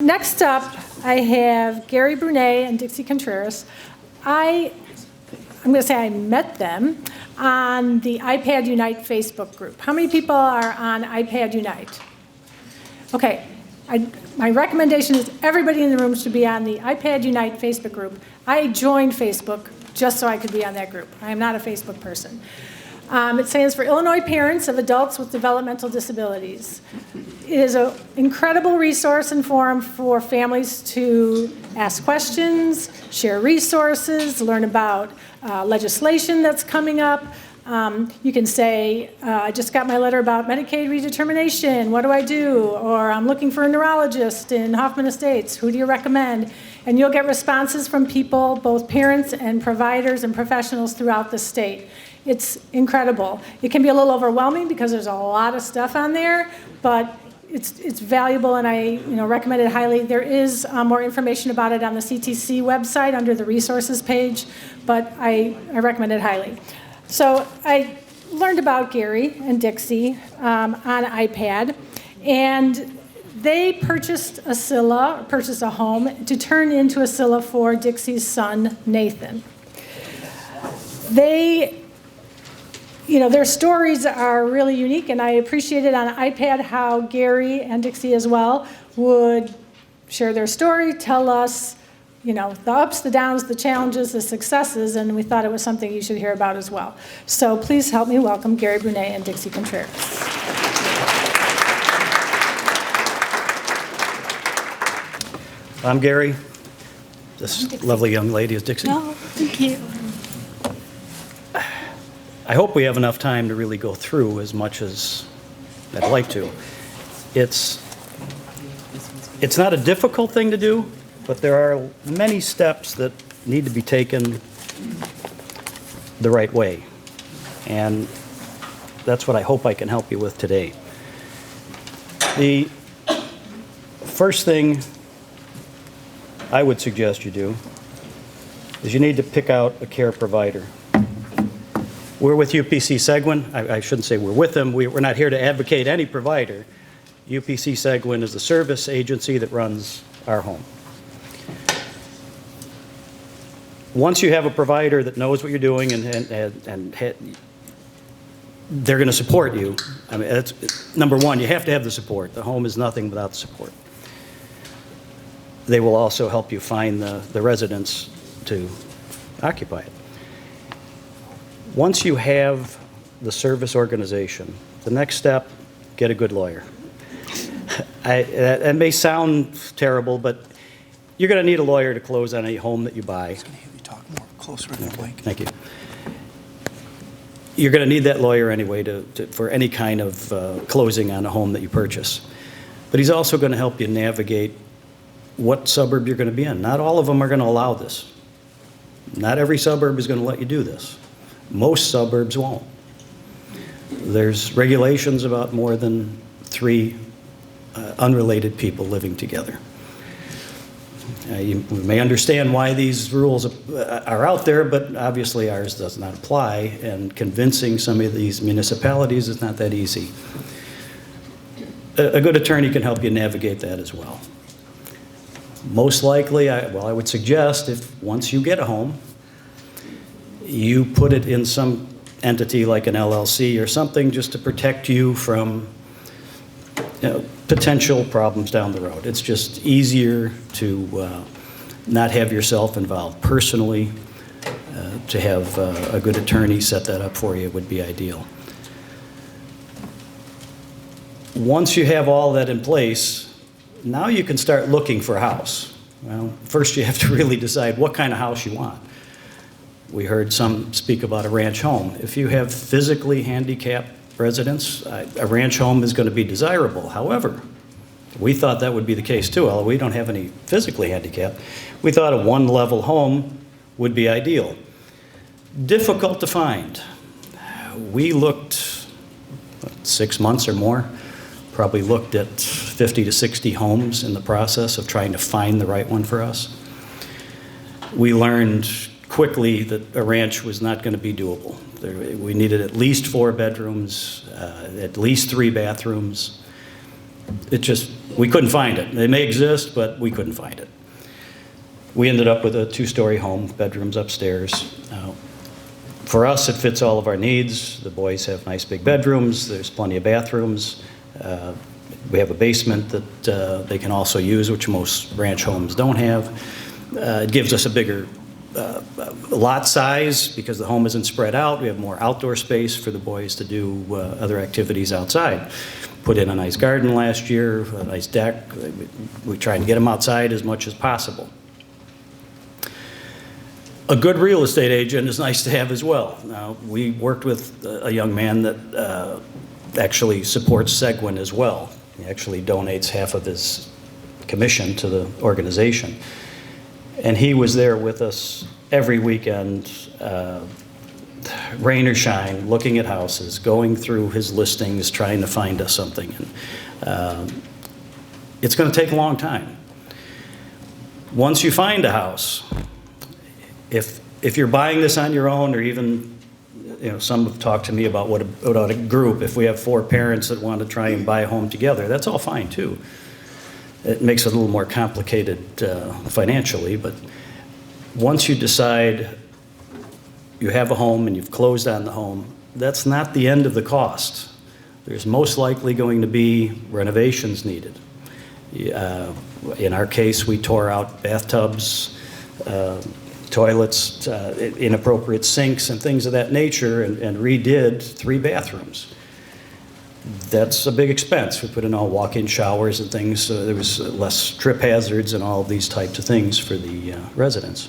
next up, I have Gary Brunet and Dixie Contreras. I'm going to say I met them on the iPad Unite Facebook group. How many people are on iPad Unite? Okay. My recommendation is everybody in the room should be on the iPad Unite Facebook group. I joined Facebook just so I could be on that group. I am not a Facebook person. It stands for Illinois Parents of Adults with Developmental Disabilities. It is an incredible resource and forum for families to ask questions, share resources, learn about legislation that's coming up. You can say, I just got my letter about Medicaid redetermination, what do I do? Or I'm looking for a neurologist in Hoffman Estates, who do you recommend? And you'll get responses from people, both parents and providers and professionals throughout the state. It's incredible. It can be a little overwhelming because there's a lot of stuff on there, but it's valuable, and I recommend it highly. There is more information about it on the CTC website under the resources page, but I recommend it highly. So I learned about Gary and Dixie on iPad, and they purchased a home to turn into a CILA for Dixie's son, Nathan. Their stories are really unique, and I appreciated on iPad how Gary and Dixie as well would share their story, tell us, the ups, the downs, the challenges, the successes, and we thought it was something you should hear about as well. So please help me welcome Gary Brunet and Dixie Contreras. I'm Gary. This lovely young lady is Dixie. Oh, thank you. I hope we have enough time to really go through as much as I'd like to. It's not a difficult thing to do, but there are many steps that need to be taken the right way. And that's what I hope I can help you with today. The first thing I would suggest you do is you need to pick out a care provider. We're with UPC Seguin. I shouldn't say we're with them. We're not here to advocate any provider. UPC Seguin is the service agency that runs our home. Once you have a provider that knows what you're doing and they're going to support you, I mean, that's, number one, you have to have the support. The home is nothing without the support. They will also help you find the residents to occupy it. Once you have the service organization, the next step, get a good lawyer. That may sound terrible, but you're going to need a lawyer to close on any home that you buy. I'm going to have you talk more closer to the mic. Thank you. You're going to need that lawyer anyway for any kind of closing on a home that you purchase. But he's also going to help you navigate what suburb you're going to be in. Not all of them are going to allow this. Not every suburb is going to let you do this. Most suburbs won't. There's regulations about more than 3 unrelated people living together. You may understand why these rules are out there, but obviously ours does not apply, and convincing some of these municipalities is not that easy. A good attorney can help you navigate that as well. Most likely, I would suggest if once you get a home, you put it in some entity like an LLC or something just to protect you from potential problems down the road. It's just easier to not have yourself involved personally. To have a good attorney set that up for you would be ideal. Once you have all that in place, now you can start looking for a house. Well, first you have to really decide what kind of house you want. We heard some speak about a ranch home. If you have physically handicapped residents, a ranch home is going to be desirable. However, we thought that would be the case too, although we don't have any physically handicapped. We thought a one-level home would be ideal. Difficult to find. We looked 6 months or more, probably looked at 50 to 60 homes in the process of trying to find the right one for us. We learned quickly that a ranch was not going to be doable. We needed at least 4 bedrooms, at least 3 bathrooms. we couldn't find it. They may exist, but we couldn't find it. We ended up with a 2-story home, bedrooms upstairs. For us, it fits all of our needs. The boys have nice big bedrooms. There's plenty of bathrooms. We have a basement that they can also use, which most ranch homes don't have. It gives us a bigger lot size because the home isn't spread out. We have more outdoor space for the boys to do other activities outside. Put in a nice garden last year, a nice deck. We try to get them outside as much as possible. A good real estate agent is nice to have as well. Now, we worked with a young man that actually supports Seguin as well. He actually donates half of his commission to the organization. And he was there with us every weekend, rain or shine, looking at houses, going through his listings, trying to find us something. And it's going to take a long time. Once you find a house, if you're buying this on your own, or even, some have talked to me about what about a group, if we have 4 parents that want to try and buy a home together, that's all fine too. It makes it a little more complicated financially, but once you decide you have a home and you've closed on the home, that's not the end of the cost. There's most likely going to be renovations needed. In our case, we tore out bathtubs, toilets, inappropriate sinks and things of that nature, and redid 3 bathrooms. That's a big expense. We put in all walk-in showers and things, so there was less trip hazards and all of these types of things for the residents.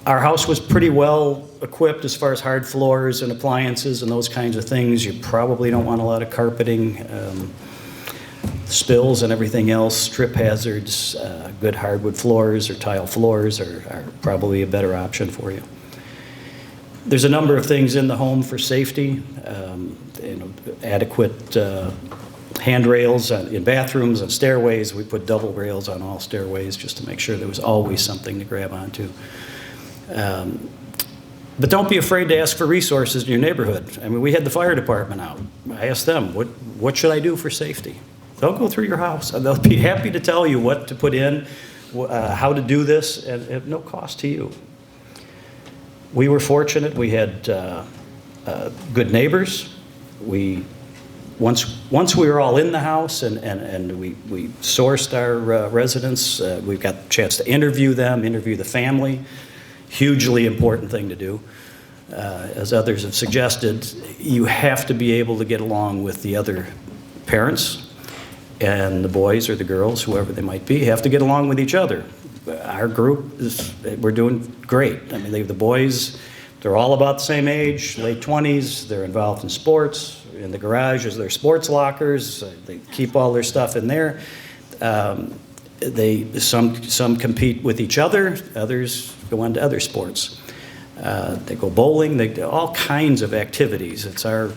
Our house was pretty well equipped as far as hard floors and appliances and those kinds of things. You probably don't want a lot of carpeting. Spills and everything else, trip hazards, good hardwood floors or tile floors are probably a better option for you. There's a number of things in the home for safety, adequate handrails in bathrooms and stairways. We put double rails on all stairways just to make sure there was always something to grab onto. But don't be afraid to ask for resources in your neighborhood. I mean, we had the fire department out. I asked them, what should I do for safety? They'll go through your house, and they'll be happy to tell you what to put in, how to do this, and at no cost to you. We were fortunate. We had good neighbors. Once we were all in the house and we sourced our residents, we got the chance to interview them, interview the family. Hugely important thing to do. As others have suggested, you have to be able to get along with the other parents, and the boys or the girls, whoever they might be, have to get along with each other. Our group we're doing great. I mean, the boys, they're all about the same age, late 20s. They're involved in sports. In the garage is their sports lockers. They keep all their stuff in there. Some compete with each other. Others go on to other sports. They go bowling. They do all kinds of activities. It's our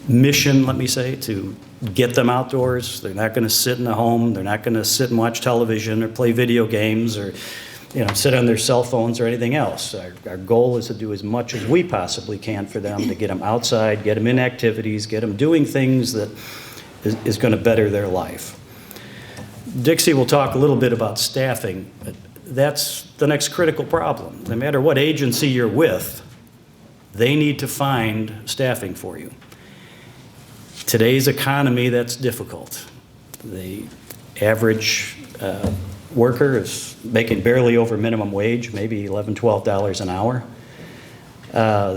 mission, let me say, to get them outdoors. They're not going to sit in a home. They're not going to sit and watch television or play video games or sit on their cell phones or anything else. Our goal is to do as much as we possibly can for them to get them outside, get them in activities, get them doing things that is going to better their life. Dixie will talk a little bit about staffing. That's the next critical problem. No matter what agency you're with, they need to find staffing for you. Today's economy, that's difficult. The average worker is making barely over minimum wage, maybe $11, $12 an hour.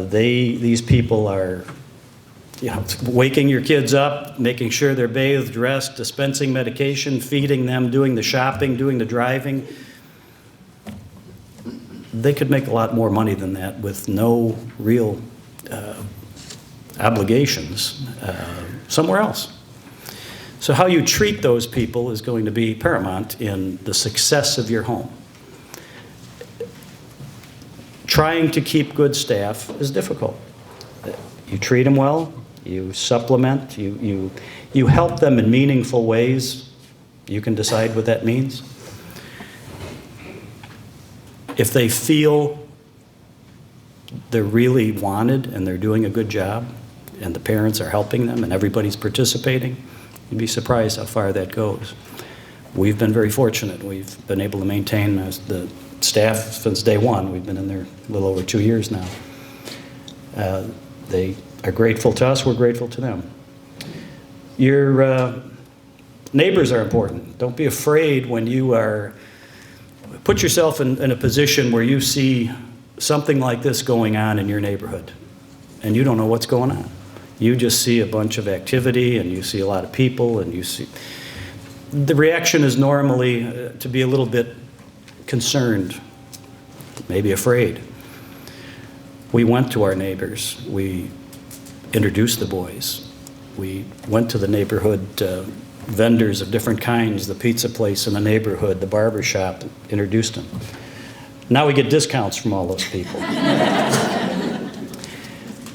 These people are waking your kids up, making sure they're bathed, dressed, dispensing medication, feeding them, doing the shopping, doing the driving. They could make a lot more money than that with no real obligations somewhere else. So how you treat those people is going to be paramount in the success of your home. Trying to keep good staff is difficult. You treat them well, you supplement, you help them in meaningful ways. You can decide what that means. If they feel they're really wanted and they're doing a good job, and the parents are helping them and everybody's participating, you'd be surprised how far that goes. We've been very fortunate. We've been able to maintain the staff since day one. We've been in there a little over 2 years now. They are grateful to us, we're grateful to them. Your neighbors are important. Don't be afraid when you are, put yourself in a position where you see something like this going on in your neighborhood and you don't know what's going on. You just see a bunch of activity and you see a lot of people and you see, the reaction is normally to be a little bit concerned, maybe afraid. We went to our neighbors. We introduced the boys. We went to the neighborhood vendors of different kinds, the pizza place in the neighborhood, the barber shop, introduced them. Now we get discounts from all those people.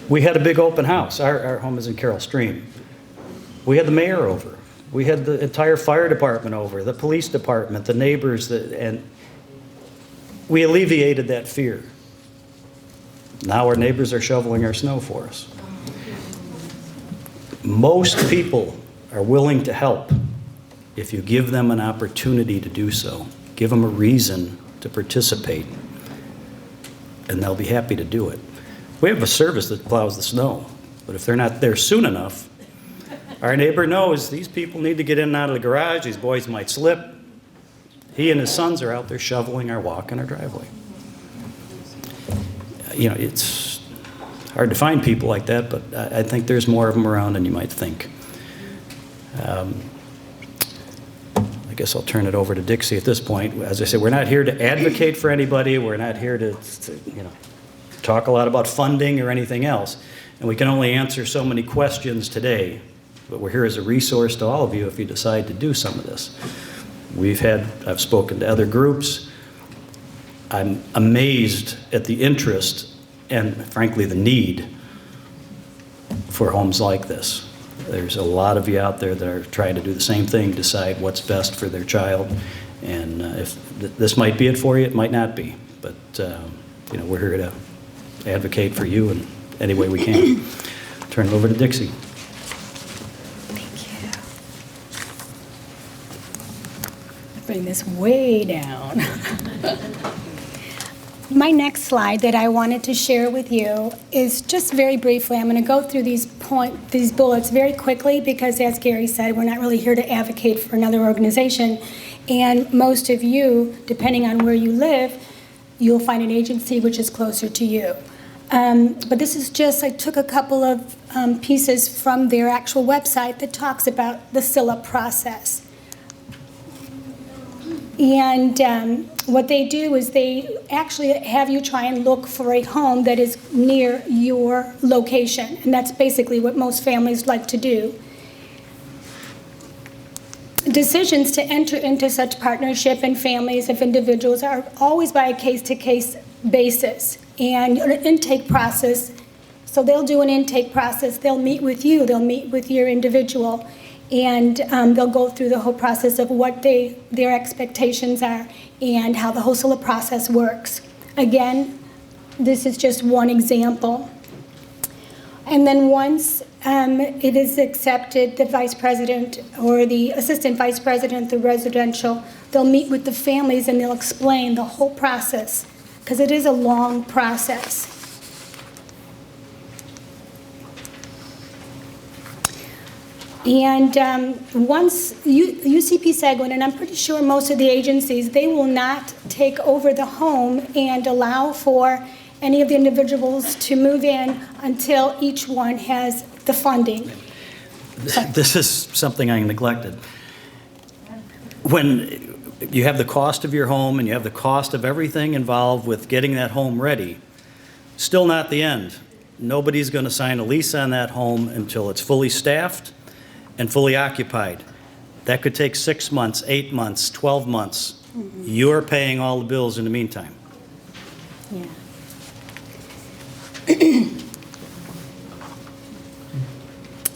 We had a big open house. Our home is in Carroll Stream. We had the mayor over. We had the entire fire department over, the police department, the neighbors, and we alleviated that fear. Now our neighbors are shoveling our snow for us. Most people are willing to help if you give them an opportunity to do so. Give them a reason to participate, and they'll be happy to do it. We have a service that plows the snow, but if they're not there soon enough, our neighbor knows these people need to get in and out of the garage, these boys might slip. He and his sons are out there shoveling our walk in our driveway. You know, it's hard to find people like that, but I think there's more of them around than you might think. I guess I'll turn it over to Dixie at this point. As I said, we're not here to advocate for anybody. We're not here to talk a lot about funding or anything else. And we can only answer so many questions today. But we're here as a resource to all of you if you decide to do some of this. I've spoken to other groups. I'm amazed at the interest and, frankly, the need for homes like this. There's a lot of you out there that are trying to do the same thing, decide what's best for their child. And if this might be it for you, it might not be. But we're here to advocate for you in any way we can. Turn it over to Dixie. Bring this way down. My next slide that I wanted to share with you is just very briefly. I'm going to go through these bullets very quickly because, as Gary said, we're not really here to advocate for another organization. And most of you, depending on where you live, you'll find an agency which is closer to you. But this is just, I took a couple of pieces from their actual website that talks about the CILA process. And what they do is they actually have you try and look for a home that is near your location. And that's basically what most families like to do. Decisions to enter into such partnership and families of individuals are always by a case-to-case basis. And an intake process, so they'll do an intake process. They'll meet with you. They'll meet with your individual. And they'll go through the whole process of what their expectations are and how the whole CILA process works. Again, this is just one example. And then once it is accepted, the vice president or the assistant vice president, the residential, they'll meet with the families and they'll explain the whole process because it is a long process. And once UCP Seguin, and I'm pretty sure most of the agencies, they will not take over the home and allow for any of the individuals to move in until each one has the funding. This is something I neglected. When you have the cost of your home and you have the cost of everything involved with getting that home ready, still not the end. Nobody's going to sign a lease on that home until it's fully staffed and fully occupied. That could take 6 months, 8 months, 12 months. Mm-hmm. You're paying all the bills in the meantime. Yeah.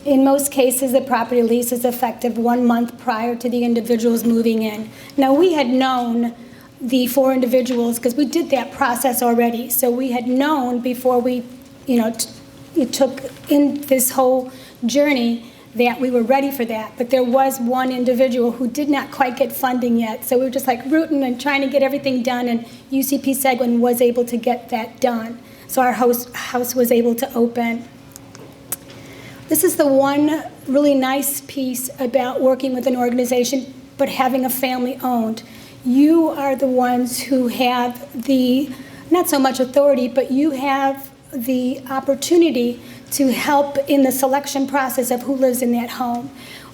In most cases, the property lease is effective 1 month prior to the individuals moving in. Now, we had known the 4 individuals because we did that process already. So we had known before we, it took in this whole journey that we were ready for that. But there was one individual who did not quite get funding yet. So we were just like rooting and trying to get everything done, and UCP Seguin was able to get that done. So our house was able to open. This is the one really nice piece about working with an organization, but having a family owned. You are the ones who have the, not so much authority, but you have the opportunity to help in the selection process of who lives in that home.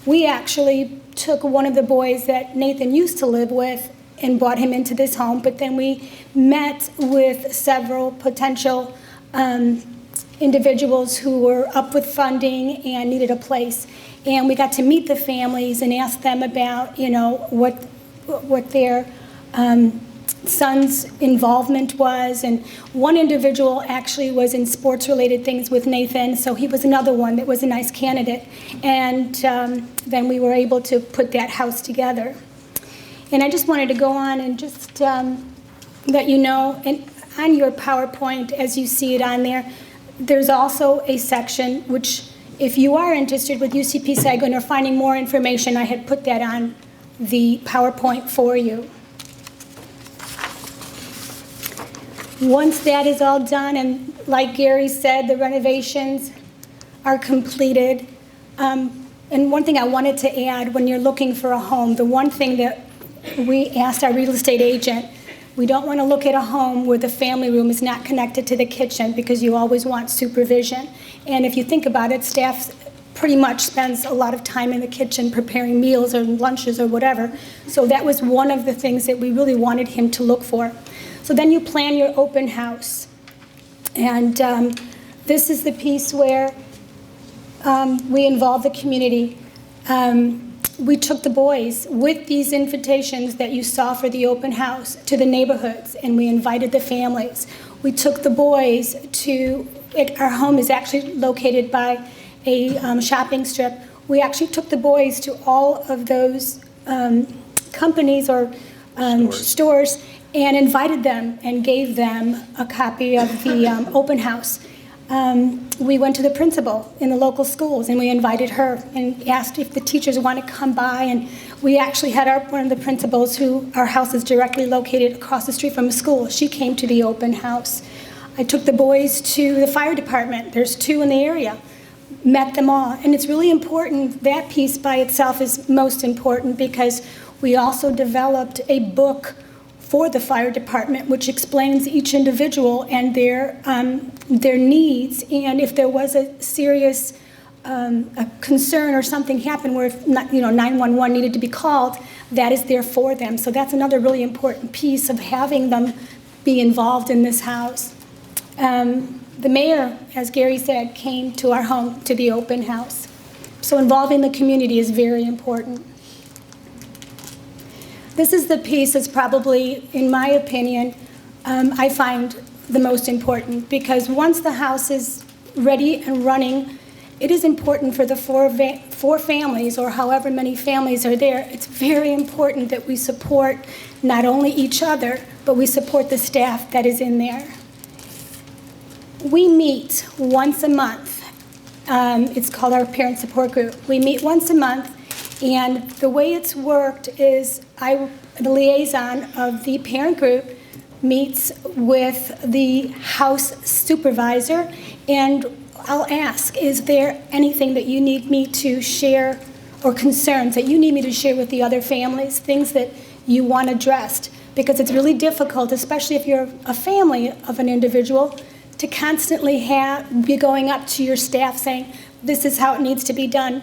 We actually took one of the boys that Nathan used to live with and brought him into this home, but then we met with several potential individuals who were up with funding and needed a place. And we got to meet the families and ask them about, what their son's involvement was. And one individual actually was in sports-related things with Nathan, so he was another one that was a nice candidate. And then we were able to put that house together. And I just wanted to go on and just let you know, and on your PowerPoint, as you see it on there, there's also a section which, if you are interested with UCP Seguin or finding more information, I had put that on the PowerPoint for you. Once that is all done, and like Gary said, the renovations are completed. And one thing I wanted to add, when you're looking for a home, the one thing that we asked our real estate agent, we don't want to look at a home where the family room is not connected to the kitchen, because you always want supervision. And if you think about it, staff pretty much spends a lot of time in the kitchen preparing meals or lunches or whatever. So that was one of the things that we really wanted him to look for. So then you plan your open house. And this is the piece where we involve the community. We took the boys with these invitations that you saw for the open house to the neighborhoods, and we invited the families. We took the boys to, our home is actually located by a shopping strip. We actually took the boys to all of those companies or stores and invited them and gave them a copy of the open house. We went to the principal in the local schools, and we invited her and asked if the teachers want to come by. And we actually had one of the principals, who our house is directly located across the street from a school. She came to the open house. I took the boys to the fire department. There's 2 in the area. Met them all. And it's really important. That piece by itself is most important, because we also developed a book for the fire department, which explains each individual and their needs, and if there was a serious a concern or something happened where if 911 needed to be called, that is there for them. So that's another really important piece of having them be involved in this house. The mayor, as Gary said, came to our home to the open house. So involving the community is very important. This is the piece that's probably, in my opinion, I find the most important, because once the house is ready and running, it is important for the four families, or however many families are there. It's very important that we support not only each other, but we support the staff that is in there. We meet once a month. It's called our parent support group. We meet once a month. And the way it's worked is the liaison of the parent group meets with the house supervisor, and I'll ask, is there anything that you need me to share, or concerns that you need me to share with the other families, things that you want addressed? Because it's really difficult, especially if you're a family of an individual, to constantly be going up to your staff saying, this is how it needs to be done.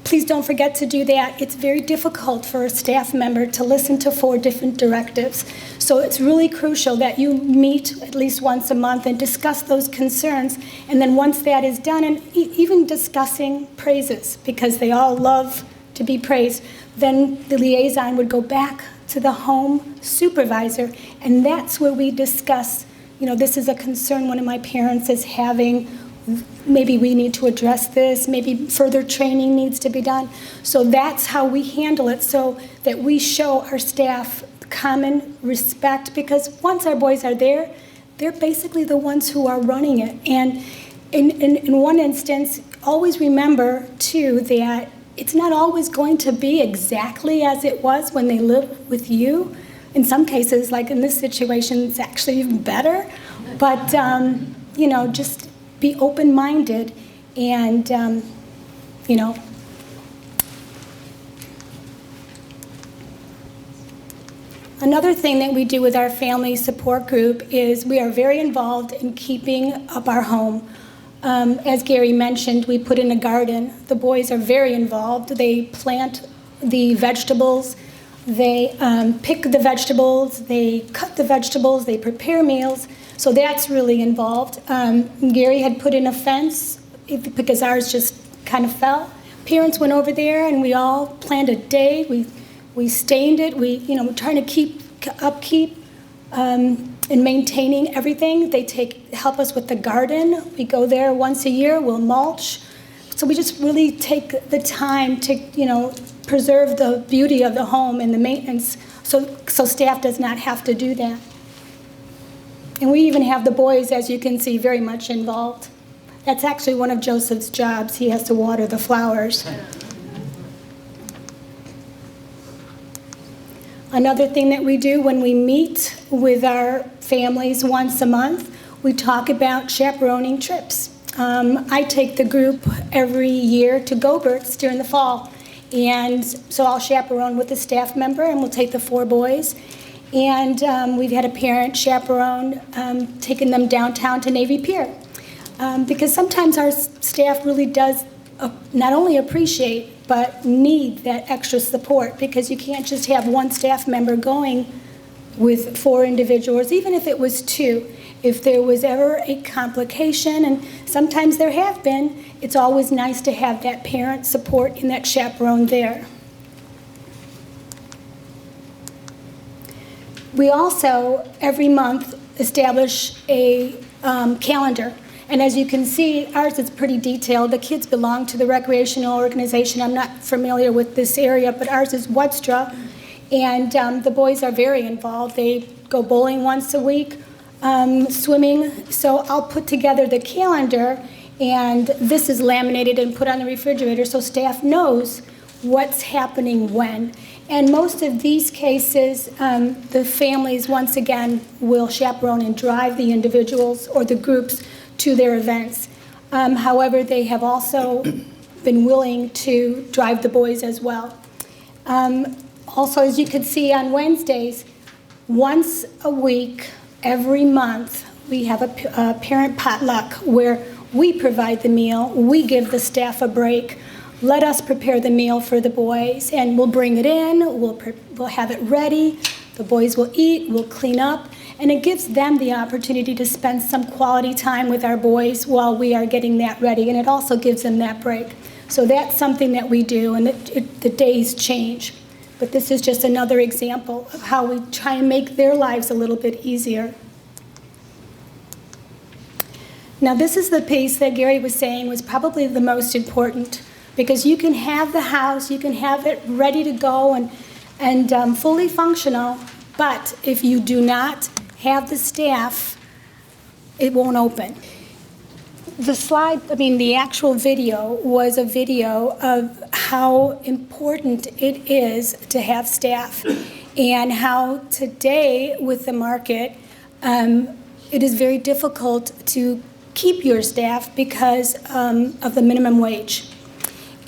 Please don't forget to do that. It's very difficult for a staff member to listen to 4 different directives. So it's really crucial that you meet at least once a month and discuss those concerns. And then once that is done, and even discussing praises, because they all love to be praised, then the liaison would go back to the home supervisor, and that's where we discuss, this is a concern one of my parents is having. Maybe we need to address this, maybe further training needs to be done. So that's how we handle it, so that we show our staff common respect, because once our boys are there, they're basically the ones who are running it. And in one instance, always remember, too, that it's not always going to be exactly as it was when they live with you. In some cases, like in this situation, it's actually even better. But, you know, just be open-minded and, you know. Another thing that we do with our family support group is we are very involved in keeping up our home. As Gary mentioned, we put in a garden. The boys are very involved. They plant the vegetables. They pick the vegetables. They cut the vegetables. They prepare meals. So that's really involved. Gary had put in a fence because ours just kind of fell. Parents went over there and we all planned a day. We stained it. We're trying to keep upkeep and maintaining everything. They help us with the garden. We go there once a year. We'll mulch. So we just really take the time to, preserve the beauty of the home and the maintenance, so staff does not have to do that. And we even have the boys, as you can see, very much involved. That's actually one of Joseph's jobs. He has to water the flowers. Another thing that we do when we meet with our families once a month, we talk about chaperoning trips. I take the group every year to Gobert's during the fall. And so I'll chaperone with a staff member, and we'll take the 4 boys. And we've had a parent chaperone taking them downtown to Navy Pier. Because sometimes our staff really does not only appreciate, but need that extra support, because you can't just have one staff member going with 4 individuals, even if it was 2. If there was ever a complication, and sometimes there have been, it's always nice to have that parent support and that chaperone there. We also, every month, establish a calendar. And as you can see, ours is pretty detailed. The kids belong to the recreational organization. I'm not familiar with this area, but ours is Wetstra. And the boys are very involved. They go bowling once a week, swimming. So I'll put together the calendar, and this is laminated and put on the refrigerator so staff knows what's happening when. And most of these cases, the families, once again, will chaperone and drive the individuals or the groups to their events. However, they have also been willing to drive the boys as well. Also, as you can see on Wednesdays, once a week, every month, we have a parent potluck where we provide the meal, we give the staff a break, let us prepare the meal for the boys, and we'll bring it in, we'll have it ready, the boys will eat, we'll clean up, and it gives them the opportunity to spend some quality time with our boys while we are getting that ready, and it also gives them that break. So that's something that we do, and the days change. But this is just another example of how we try and make their lives a little bit easier. Now, this is the piece that Gary was saying was probably the most important, because you can have the house, you can have it ready to go and fully functional, but if you do not have the staff, it won't open. The actual video was a video of how important it is to have staff, and how today with the market, it is very difficult to keep your staff because of the minimum wage.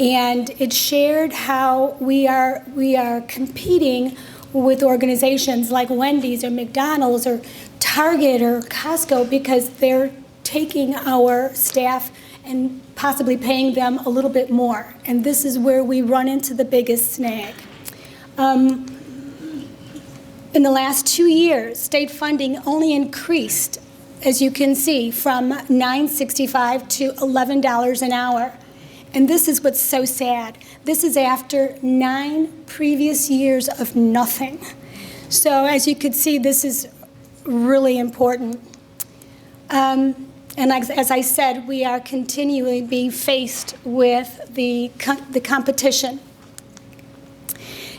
And it shared how we are competing with organizations like Wendy's or McDonald's or Target or Costco, because they're taking our staff and possibly paying them a little bit more. And this is where we run into the biggest snag. In the last 2 years, state funding only increased, as you can see, from $9.65 to $11 an hour. And this is what's so sad. This is after 9 previous years of nothing. So as you could see, this is really important. And as I said, we are continually being faced with the competition.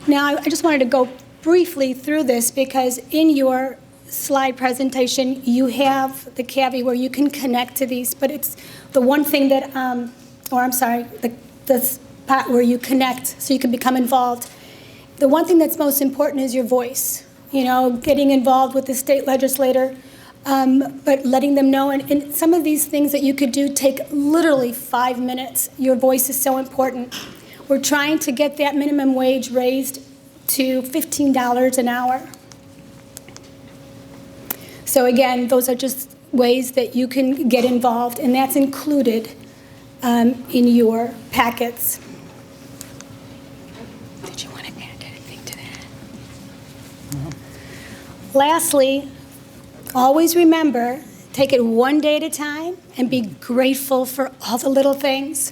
Now, I just wanted to go briefly through this, because in your slide presentation, you have the caveat where you can connect to these, but it's the one thing that, the spot where you connect so you can become involved. The one thing that's most important is your voice. Getting involved with the state legislator, but letting them know. And some of these things that you could do take literally 5 minutes. Your voice is so important. We're trying to get that minimum wage raised to $15 an hour. So again, those are just ways that you can get involved, and that's included in your packets. Did you want to add anything to that? Lastly, always remember, take it one day at a time and be grateful for all the little things.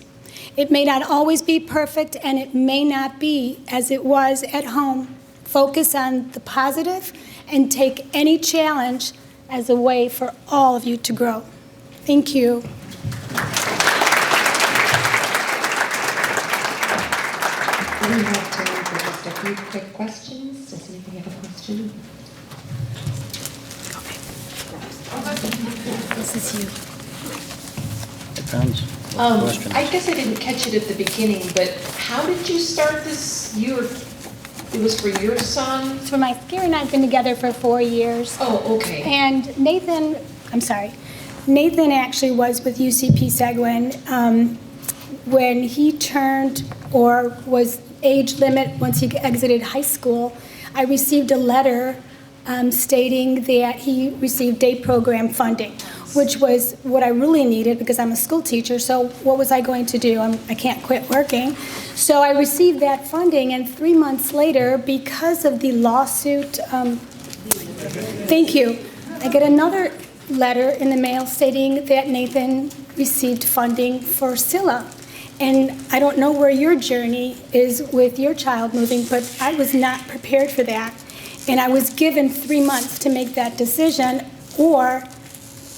It may not always be perfect, and it may not be as it was at home. Focus on the positive and take any challenge as a way for all of you to grow. Thank you. We have time for just a few quick questions. Does anybody have a question? This is you. Depends. Question. I guess I didn't catch it at the beginning, but how did you start this? It was for your son? So Gary and I have been together for 4 years. Oh, okay. And Nathan actually was with UCP Seguin when he turned, or was age limit once he exited high school. I received a letter stating that he received day program funding, which was what I really needed because I'm a school teacher. So what was I going to do? I can't quit working. So I received that funding, and 3 months later, because of the lawsuit, thank you, I get another letter in the mail stating that Nathan received funding for CILA. And I don't know where your journey is with your child moving, but I was not prepared for that. And I was given 3 months to make that decision, or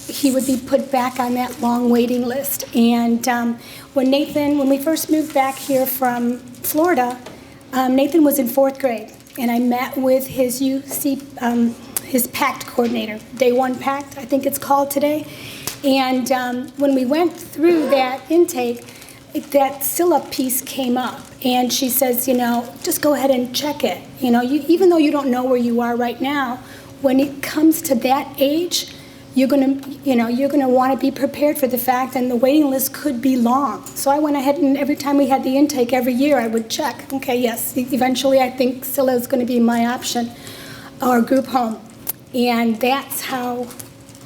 he would be put back on that long waiting list. And when we first moved back here from Florida, Nathan was in 4th grade, and I met with his his PACT coordinator, Day 1 PACT, I think it's called today. And when we went through that intake, that CILA piece came up, and she says, just go ahead and check it. Even though you don't know where you are right now, when it comes to that age, you're gonna want to be prepared for the fact, and the waiting list could be long. So I went ahead, and every time we had the intake every year, I would check. Okay, yes, eventually I think CILA is going to be my option, or group home, and that's how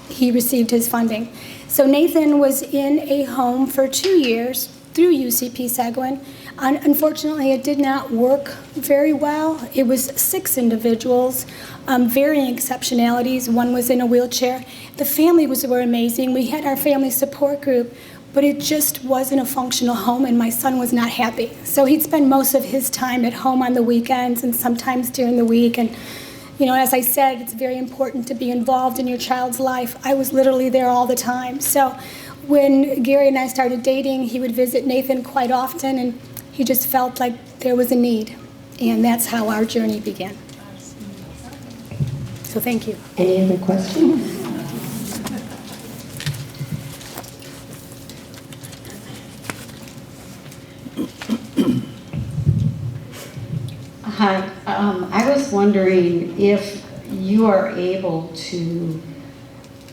he received his funding. So Nathan was in a home for 2 years through UCP Seguin. Unfortunately, it did not work very well. It was 6 individuals, varying exceptionalities. One was in a wheelchair. The family were amazing. We had our family support group, but it just wasn't a functional home, and my son was not happy. So he'd spend most of his time at home on the weekends and sometimes during the week. And as I said, it's very important to be involved in your child's life. I was literally there all the time. So when Gary and I started dating, he would visit Nathan quite often, and he just felt like there was a need. And that's how our journey began. So thank you. Any other questions? Hi, I was wondering if you are able to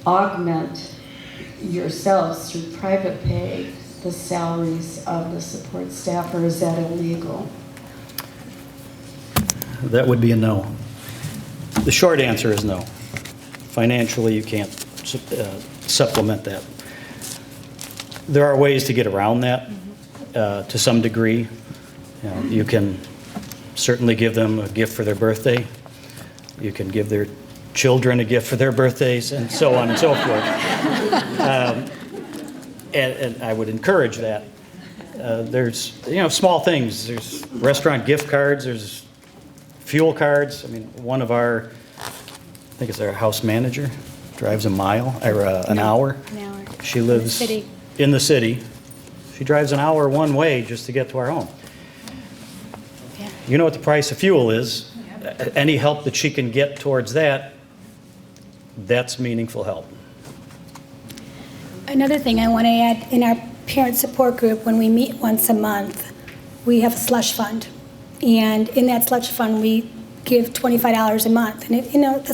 augment yourselves through private pay the salaries of the support staff, or is that illegal? That would be a no. The short answer is no. Financially, you can't supplement that. There are ways to get around that to some degree. You can certainly give them a gift for their birthday. You can give their children a gift for their birthdays, and so on and so forth. And I would encourage that. There's small things. There's restaurant gift cards. There's fuel cards. I mean, one of our, I think it's our house manager, drives a mile or an hour. An hour. She lives in the city. She drives an hour one way just to get to our home. Yeah. You know what the price of fuel is. Any help that she can get towards that that's meaningful help. Another thing I want to add, in our parent support group, when we meet once a month, we have a slush fund. And in that slush fund, we give $25 a month. And the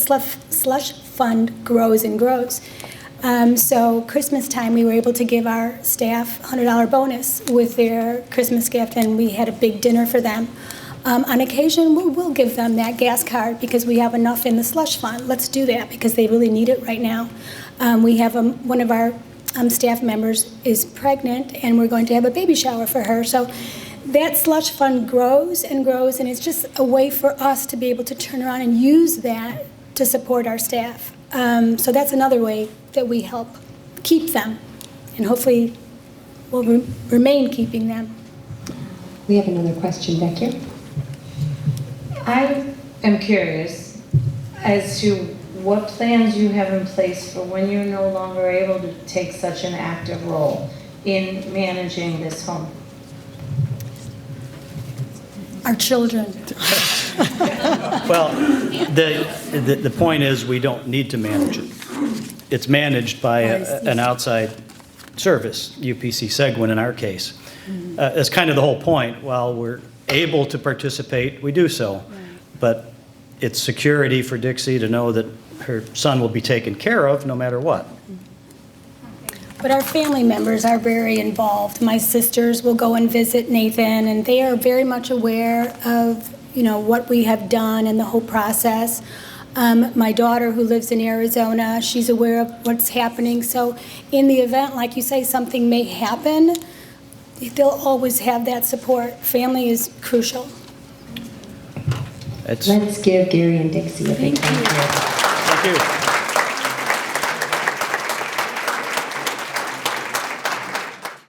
slush fund grows and grows. So Christmas time, we were able to give our staff a $100 bonus with their Christmas gift, and we had a big dinner for them. On occasion, we'll give them that gas card because we have enough in the slush fund. Let's do that because they really need it right now. We have one of our staff members is pregnant, and we're going to have a baby shower for her. So that slush fund grows and grows, and it's just a way for us to be able to turn around and use that to support our staff. So that's another way that we help keep them, and hopefully we'll remain keeping them. We have another question back here. I am curious as to what plans you have in place for when you're no longer able to take such an active role in managing this home. Our children. Well, the point is we don't need to manage it. It's managed by an outside service, UPC Seguin in our case. That's kind of the whole point. While we're able to participate, we do so. But it's security for Dixie to know that her son will be taken care of no matter what. But our family members are very involved. My sisters will go and visit Nathan, and they are very much aware of, what we have done and the whole process. My daughter, who lives in Arizona, she's aware of what's happening. So in the event, like you say, something may happen, they'll always have that support. Family is crucial. Let's give Gary and Dixie a big thank you. Thank you.